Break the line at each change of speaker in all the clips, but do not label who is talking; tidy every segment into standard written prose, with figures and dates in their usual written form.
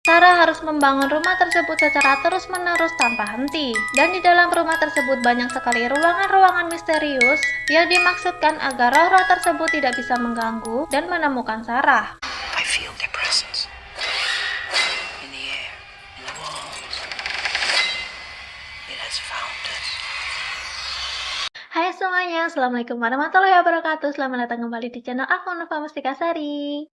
Sarah harus membangun rumah tersebut secara terus-menerus tanpa henti. Dan di dalam rumah tersebut banyak sekali ruangan-ruangan misterius yang dimaksudkan agar roh-roh tersebut tidak bisa mengganggu dan menemukan Sarah.
I feel their presence in the air, in the walls. It has found us.
Hai semuanya, Assalamualaikum warahmatullahi wabarakatuh. Selamat datang kembali di channel aku, Nova Mustikasari.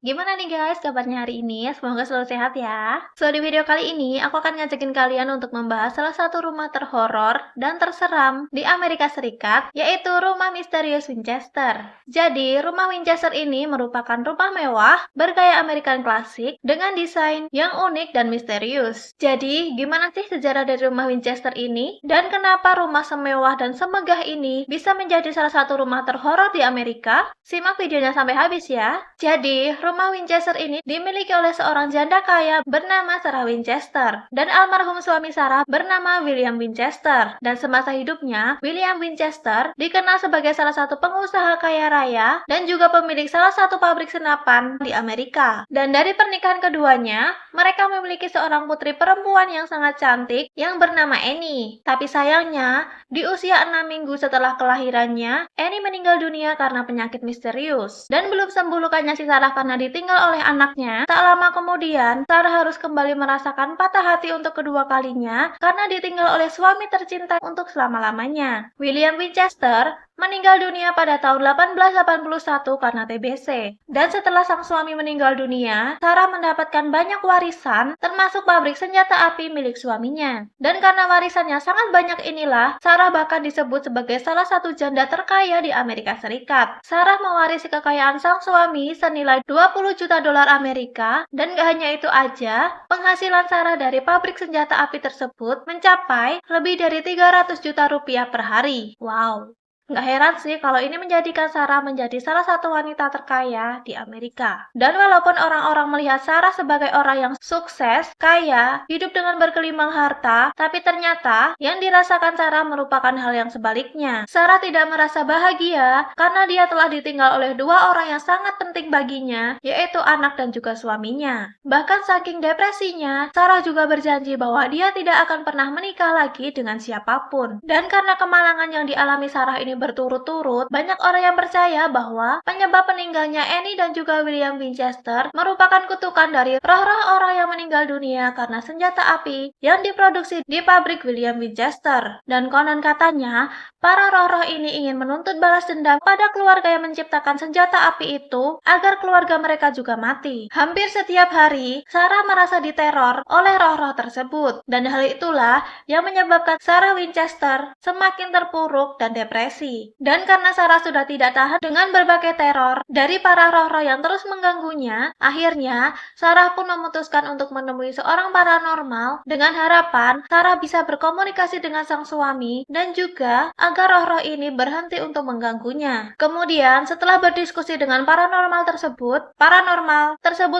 Gimana nih guys kabarnya hari ini? Semoga selalu sehat ya. Di video kali ini aku akan ngajakin kalian untuk membahas salah satu rumah terhoror dan terseram di Amerika Serikat, yaitu rumah misterius Winchester. Jadi, rumah Winchester ini merupakan rumah mewah bergaya American klasik dengan desain yang unik dan misterius. Jadi, gimana sih sejarah dari rumah Winchester ini? Dan kenapa rumah semewah dan semegah ini bisa menjadi salah satu rumah terhoror di Amerika? Simak videonya sampai habis ya. Jadi, rumah Winchester ini dimiliki oleh seorang janda kaya bernama Sarah Winchester dan almarhum suami Sarah bernama William Winchester. Dan semasa hidupnya, William Winchester dikenal sebagai salah satu pengusaha kaya raya dan juga pemilik salah satu pabrik senapan di Amerika. Dan dari pernikahan keduanya, mereka memiliki seorang putri perempuan yang sangat cantik yang bernama Annie. Tapi sayangnya, di usia 6 minggu setelah kelahirannya, Annie meninggal dunia karena penyakit misterius. Dan belum sembuh lukanya si Sarah karena ditinggal oleh anaknya, tak lama kemudian, Sarah harus kembali merasakan patah hati untuk kedua kalinya karena ditinggal oleh suami tercinta untuk selama-lamanya. William Winchester meninggal dunia pada tahun 1881 karena TBC. Dan setelah sang suami meninggal dunia, Sarah mendapatkan banyak warisan, termasuk pabrik senjata api milik suaminya. Dan karena warisannya sangat banyak inilah, Sarah bahkan disebut sebagai salah satu janda terkaya di Amerika Serikat. Sarah mewarisi kekayaan sang suami senilai 20 juta dolar Amerika, dan gak hanya itu aja, penghasilan Sarah dari pabrik senjata api tersebut mencapai lebih dari 300 juta rupiah per hari. Wow! Nggak heran sih kalau ini menjadikan Sarah menjadi salah satu wanita terkaya di Amerika. Dan walaupun orang-orang melihat Sarah sebagai orang yang sukses, kaya, hidup dengan bergelimang harta, tapi ternyata yang dirasakan Sarah merupakan hal yang sebaliknya. Sarah tidak merasa bahagia karena dia telah ditinggal oleh dua orang yang sangat penting baginya, yaitu anak dan juga suaminya. Bahkan saking depresinya, Sarah juga berjanji bahwa dia tidak akan pernah menikah lagi dengan siapapun. Dan karena kemalangan yang dialami Sarah ini berturut-turut, banyak orang yang percaya bahwa penyebab meninggalnya Annie dan juga William Winchester merupakan kutukan dari roh-roh orang yang meninggal dunia karena senjata api yang diproduksi di pabrik William Winchester. Dan konon katanya, para roh-roh ini ingin menuntut balas dendam pada keluarga yang menciptakan senjata api itu agar keluarga mereka juga mati. Hampir setiap hari, Sarah merasa diteror oleh roh-roh tersebut. Dan hal itulah yang menyebabkan Sarah Winchester semakin terpuruk dan depresi. Dan karena Sarah sudah tidak tahan dengan berbagai teror dari para roh-roh yang terus mengganggunya, akhirnya Sarah pun memutuskan untuk menemui seorang paranormal dengan harapan Sarah bisa berkomunikasi dengan sang suami dan juga agar roh-roh ini berhenti untuk mengganggunya. Kemudian, setelah berdiskusi dengan paranormal tersebut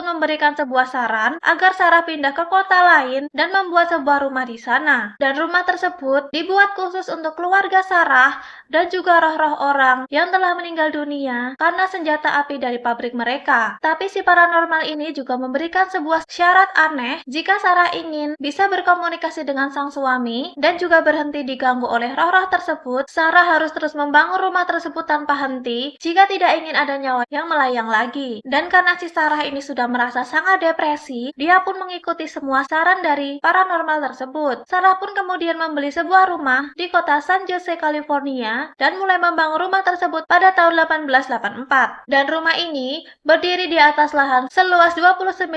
memberikan sebuah saran agar Sarah pindah ke kota lain dan membuat sebuah rumah di sana. Dan rumah tersebut dibuat khusus untuk keluarga Sarah dan juga roh-roh orang yang telah meninggal dunia karena senjata api dari pabrik mereka. Tapi si paranormal ini juga memberikan sebuah syarat aneh jika Sarah ingin bisa berkomunikasi dengan sang suami dan juga berhenti diganggu oleh roh-roh tersebut. Sarah harus terus membangun rumah tersebut tanpa henti jika tidak ingin ada nyawa yang melayang lagi. Dan karena si Sarah ini sudah merasa sangat depresi, dia pun mengikuti semua saran dari paranormal tersebut. Sarah pun kemudian membeli sebuah rumah di kota San Jose, California dan mulai membangun rumah tersebut pada tahun 1884. Dan rumah ini berdiri di atas lahan seluas 29.000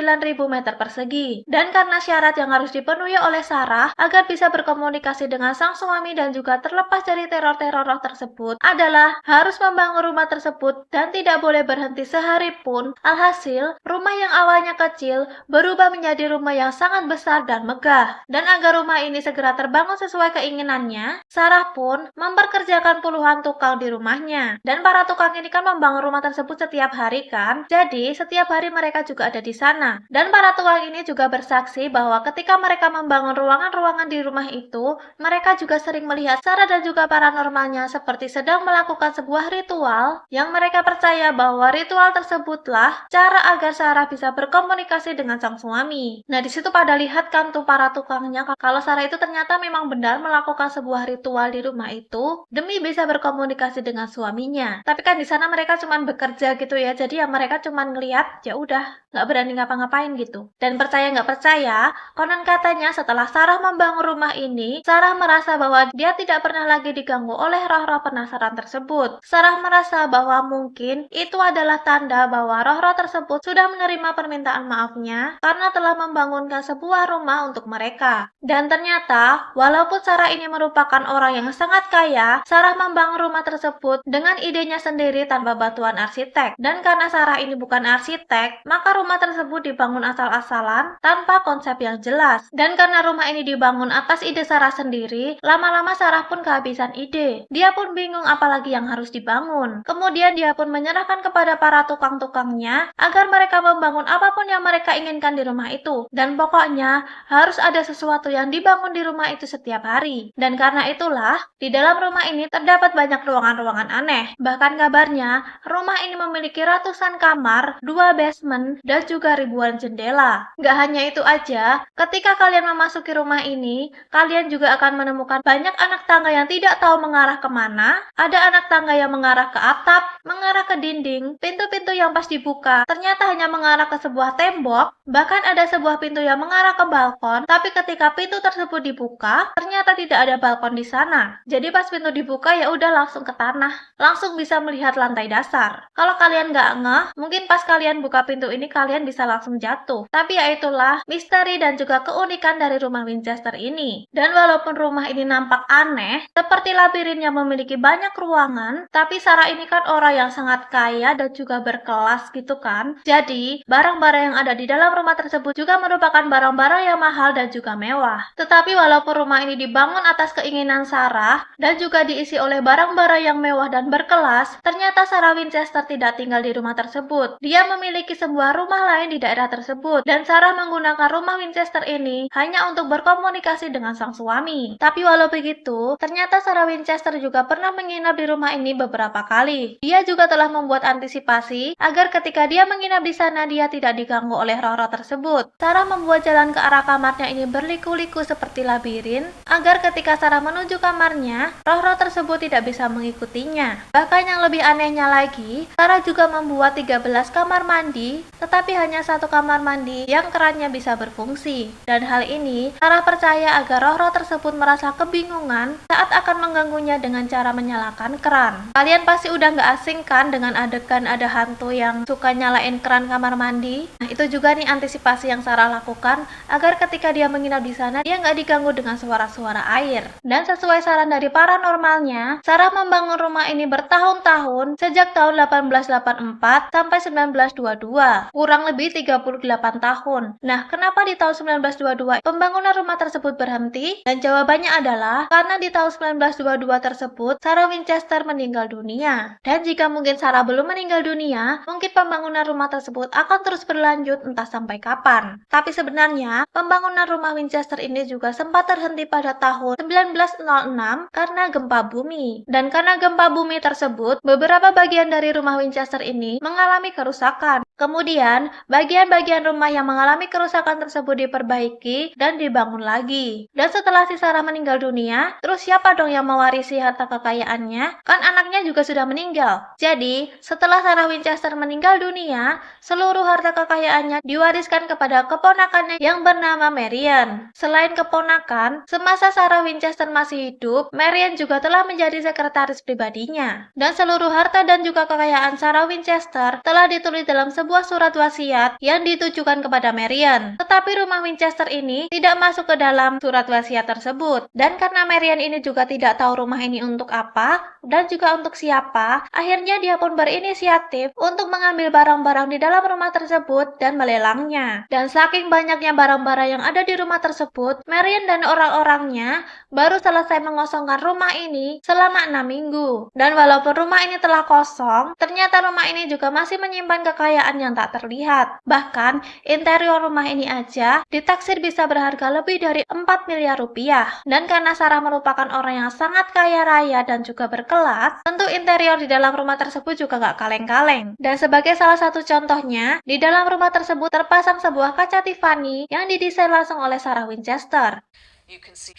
meter persegi. Dan karena syarat yang harus dipenuhi oleh Sarah agar bisa berkomunikasi dengan sang suami dan juga terlepas dari teror-teror roh tersebut adalah harus membangun rumah tersebut dan tidak boleh berhenti sehari pun. Alhasil, rumah yang awalnya kecil berubah menjadi rumah yang sangat besar dan megah. Dan agar rumah ini segera terbangun sesuai keinginannya, Sarah pun memperkerjakan puluhan puluhan tukang di rumahnya. Dan para tukang ini kan membangun rumah tersebut setiap hari kan. Jadi setiap hari mereka juga ada di sana. Dan para tukang ini juga bersaksi bahwa ketika mereka membangun ruangan-ruangan di rumah itu, mereka juga sering melihat secara dan juga paranormalnya seperti sedang melakukan sebuah ritual yang mereka percaya bahwa ritual tersebutlah cara agar Sarah bisa berkomunikasi dengan sang suami. Nah, di situ pada lihat kan tuh para tukangnya kalau Sarah itu ternyata memang benar melakukan sebuah ritual di rumah itu demi bisa berkomunikasi dengan suaminya. Tapi kan di sana mereka cuma bekerja gitu ya. Jadi ya mereka cuma ngeliat, ya udah, nggak berani ngapa-ngapain gitu. Dan percaya nggak percaya, konon katanya setelah Sarah membangun rumah ini, Sarah merasa bahwa dia tidak pernah lagi diganggu oleh roh-roh penasaran tersebut. Sarah merasa bahwa mungkin itu adalah tanda bahwa roh-roh tersebut sudah menerima permintaan maafnya karena telah membangunkan sebuah rumah untuk mereka. Dan ternyata, walaupun Sarah ini merupakan orang yang sangat kaya, Sarah membangun rumah tersebut dengan idenya sendiri tanpa bantuan arsitek. Dan karena Sarah ini bukan arsitek, maka rumah tersebut dibangun asal-asalan tanpa konsep yang jelas. Dan karena rumah ini dibangun atas ide Sarah sendiri, lama-lama Sarah pun kehabisan ide. Dia pun bingung apalagi yang harus dibangun. Kemudian dia pun menyerahkan kepada para tukang-tukangnya agar mereka membangun apapun yang mereka inginkan di rumah itu. Dan pokoknya harus ada sesuatu yang dibangun di rumah itu setiap hari. Dan karena itulah, di dalam rumah ini terdapat banyak ruangan-ruangan aneh. Bahkan kabarnya, rumah ini memiliki ratusan kamar, 2 basement, dan juga ribuan jendela. Gak hanya itu aja, ketika kalian memasuki rumah ini, kalian juga akan menemukan banyak anak tangga yang tidak tahu mengarah kemana. Ada anak tangga yang mengarah ke atap, mengarah ke dinding, pintu-pintu yang pas dibuka ternyata hanya mengarah ke sebuah tembok. Bahkan ada sebuah pintu yang mengarah ke balkon, tapi ketika pintu tersebut dibuka, ternyata tidak ada balkon di sana. Jadi pas pintu dibuka ya udah langsung ke tanah, langsung bisa melihat lantai dasar. Kalau kalian nggak ngeh, mungkin pas kalian buka pintu ini kalian bisa langsung jatuh. Tapi ya itulah misteri dan juga keunikan dari rumah Winchester ini. Dan walaupun rumah ini nampak aneh, seperti labirin yang memiliki banyak ruangan, tapi Sarah ini kan orang yang sangat kaya dan juga berkelas gitu kan. Jadi barang-barang yang ada di dalam rumah tersebut juga merupakan barang-barang yang mahal dan juga mewah. Tetapi walaupun rumah ini dibangun atas keinginan Sarah dan juga diisi oleh barang-barang yang mewah dan berkelas, ternyata Sarah Winchester tidak tinggal di rumah tersebut. Dia memiliki sebuah rumah lain di daerah tersebut dan Sarah menggunakan rumah Winchester ini hanya untuk berkomunikasi dengan sang suami. Tapi walau begitu, ternyata Sarah Winchester juga pernah menginap di rumah ini beberapa kali. Dia juga telah membuat antisipasi agar ketika dia menginap di sana dia tidak diganggu oleh roh-roh tersebut. Sarah membuat jalan ke arah kamarnya ini berliku-liku seperti labirin agar ketika Sarah menuju kamarnya, roh-roh tersebut tidak bisa mengikutinya. Bahkan yang lebih anehnya lagi, Sarah juga membuat 13 kamar mandi, tetapi hanya satu kamar mandi yang kerannya bisa berfungsi. Dan hal ini, Sarah percaya agar roh-roh tersebut merasa kebingungan saat akan mengganggunya dengan cara menyalakan keran. Kalian pasti udah nggak asing kan dengan adegan ada hantu yang suka nyalain keran kamar mandi? Nah, itu juga nih antisipasi yang Sarah lakukan agar ketika dia menginap di sana, dia nggak diganggu dengan suara-suara air. Dan sesuai saran dari paranormalnya, Sarah membangun rumah ini bertahun-tahun sejak tahun 1884 sampai 1922, kurang lebih 38 tahun. Nah, kenapa di tahun 1922 pembangunan rumah tersebut berhenti? Dan jawabannya adalah karena di tahun 1922 tersebut Sarah Winchester meninggal dunia. Dan jika mungkin Sarah belum meninggal dunia, mungkin pembangunan rumah tersebut akan terus berlanjut entah sampai kapan. Tapi sebenarnya pembangunan rumah Winchester ini juga sempat terhenti pada tahun 1906 karena gempa bumi. Dan karena gempa bumi tersebut, beberapa bagian dari rumah Winchester ini mengalami kerusakan. Kemudian, bagian-bagian rumah yang mengalami kerusakan tersebut diperbaiki dan dibangun lagi. Dan setelah si Sarah meninggal dunia, terus siapa dong yang mewarisi harta kekayaannya? Kan anaknya juga sudah meninggal. Jadi, setelah Sarah Winchester meninggal dunia, seluruh harta kekayaannya diwariskan kepada keponakannya yang bernama Marian. Selain keponakan, semasa Sarah Winchester masih hidup, Marian juga telah menjadi sekretaris pribadinya. Dan seluruh harta dan juga kekayaan Sarah Winchester telah ditulis dalam sebuah sebuah surat wasiat yang ditujukan kepada Marian. Tetapi rumah Winchester ini tidak masuk ke dalam surat wasiat tersebut. Dan karena Marian ini juga tidak tahu rumah ini untuk apa dan juga untuk siapa, akhirnya dia pun berinisiatif untuk mengambil barang-barang di dalam rumah tersebut dan melelangnya. Dan saking banyaknya barang-barang yang ada di rumah tersebut, Marian dan orang-orangnya baru selesai mengosongkan rumah ini selama 6 minggu. Dan walaupun rumah ini telah kosong, ternyata rumah ini juga masih menyimpan kekayaan yang tak terlihat. Bahkan, interior rumah ini aja ditaksir bisa berharga lebih dari 4 miliar rupiah. Dan karena Sarah merupakan orang yang sangat kaya raya dan juga berkelas, tentu interior di dalam rumah tersebut juga gak kaleng-kaleng. Dan sebagai salah satu contohnya, di dalam rumah tersebut terpasang sebuah kaca Tiffany yang didesain langsung oleh Sarah Winchester.
You can see,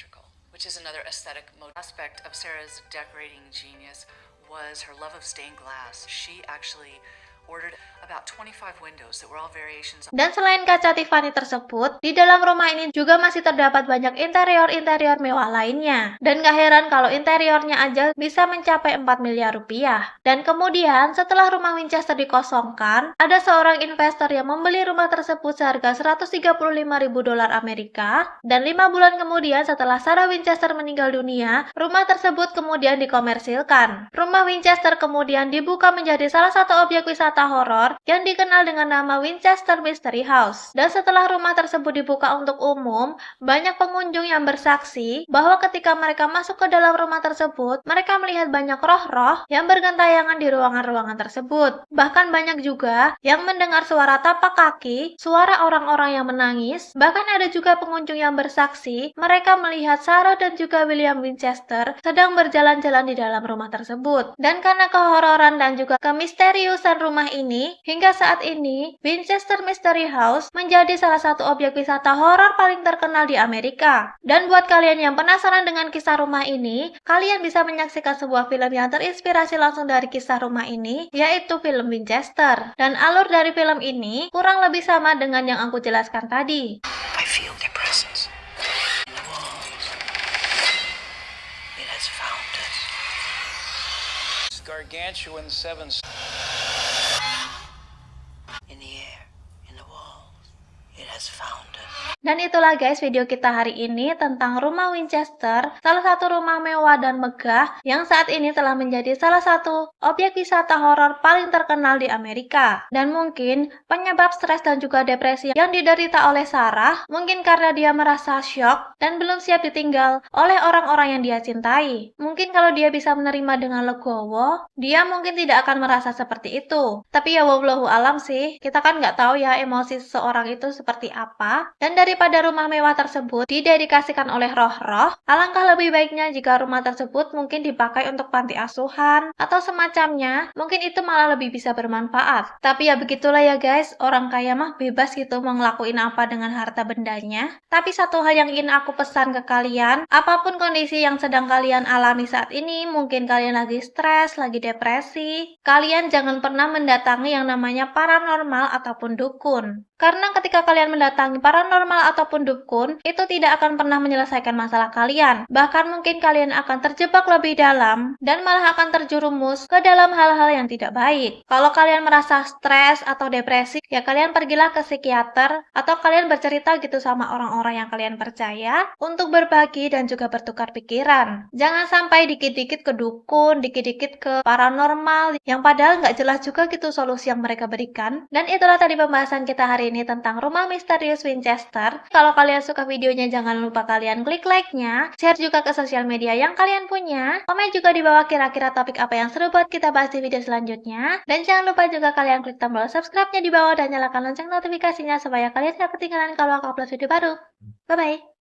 which is another aesthetic aspect of Sarah's decorating genius, was her love of stained glass. She actually ordered about 25 windows that were all variations.
Dan selain kaca Tiffany tersebut, di dalam rumah ini juga masih terdapat banyak interior-interior mewah lainnya. Dan gak heran kalau interiornya aja bisa mencapai 4 miliar rupiah. Dan kemudian setelah rumah Winchester dikosongkan, ada seorang investor yang membeli rumah tersebut seharga 135.000 dolar Amerika. Dan 5 bulan kemudian setelah Sarah Winchester meninggal dunia, rumah tersebut kemudian dikomersilkan. Rumah Winchester kemudian dibuka menjadi salah satu objek wisata horor yang dikenal dengan nama Winchester Mystery House. Dan setelah rumah tersebut dibuka untuk umum, banyak pengunjung yang bersaksi bahwa ketika mereka masuk ke dalam rumah tersebut, mereka melihat banyak roh-roh yang bergentayangan di ruangan-ruangan tersebut. Bahkan banyak juga yang mendengar suara tapak kaki, suara orang-orang yang menangis. Bahkan ada juga pengunjung yang bersaksi mereka melihat Sarah dan juga William Winchester sedang berjalan-jalan di dalam rumah tersebut. Dan karena kehororan dan juga kemisteriusan rumah ini, hingga saat ini Winchester Mystery House menjadi salah satu objek wisata horor paling terkenal di Amerika. Dan buat kalian yang penasaran dengan kisah rumah ini, kalian bisa menyaksikan sebuah film yang terinspirasi langsung dari kisah rumah ini, yaitu film Winchester. Dan alur dari film ini kurang lebih sama dengan yang aku jelaskan tadi.
I feel their presence in the walls. It has found us.
Gargantuan seven.
In the air, in the walls. It has found us.
Dan itulah guys video kita hari ini tentang rumah Winchester, salah satu rumah mewah dan megah yang saat ini telah menjadi salah satu objek wisata horor paling terkenal di Amerika. Dan mungkin penyebab stres dan juga depresi yang diderita oleh Sarah mungkin karena dia merasa syok dan belum siap ditinggal oleh orang-orang yang dia cintai. Mungkin kalau dia bisa menerima dengan legowo, dia mungkin tidak akan merasa seperti itu. Tapi ya wallahu alam sih, kita kan nggak tahu ya emosi seseorang itu seperti apa. Dan daripada rumah mewah tersebut didedikasikan oleh roh-roh, alangkah lebih baiknya jika rumah tersebut mungkin dipakai untuk panti asuhan atau semacamnya, mungkin itu malah lebih bisa bermanfaat. Tapi ya begitulah ya guys, orang kaya mah bebas gitu mau ngelakuin apa dengan harta bendanya. Tapi satu hal yang ingin aku pesan ke kalian, apapun kondisi yang sedang kalian alami saat ini, mungkin kalian lagi stres, lagi depresi, kalian jangan pernah mendatangi yang namanya paranormal ataupun dukun. Karena ketika kalian mendatangi paranormal ataupun dukun, itu tidak akan pernah menyelesaikan masalah kalian. Bahkan mungkin kalian akan terjebak lebih dalam dan malah akan terjerumus ke dalam hal-hal yang tidak baik. Kalau kalian merasa stres atau depresi, ya kalian pergilah ke psikiater atau kalian bercerita gitu sama orang-orang yang kalian percaya untuk berbagi dan juga bertukar pikiran. Jangan sampai dikit-dikit ke dukun, dikit-dikit ke paranormal, yang padahal nggak jelas juga gitu solusi yang mereka berikan. Dan itulah tadi pembahasan kita hari ini tentang rumah misterius Winchester. Kalau kalian suka videonya, jangan lupa kalian klik like-nya, share juga ke sosial media yang kalian punya, komen juga di bawah kira-kira topik apa yang seru buat kita bahas di video selanjutnya, dan jangan lupa juga kalian klik tombol subscribe-nya di bawah dan nyalakan lonceng notifikasinya supaya kalian gak ketinggalan kalau aku upload video baru. Bye-bye!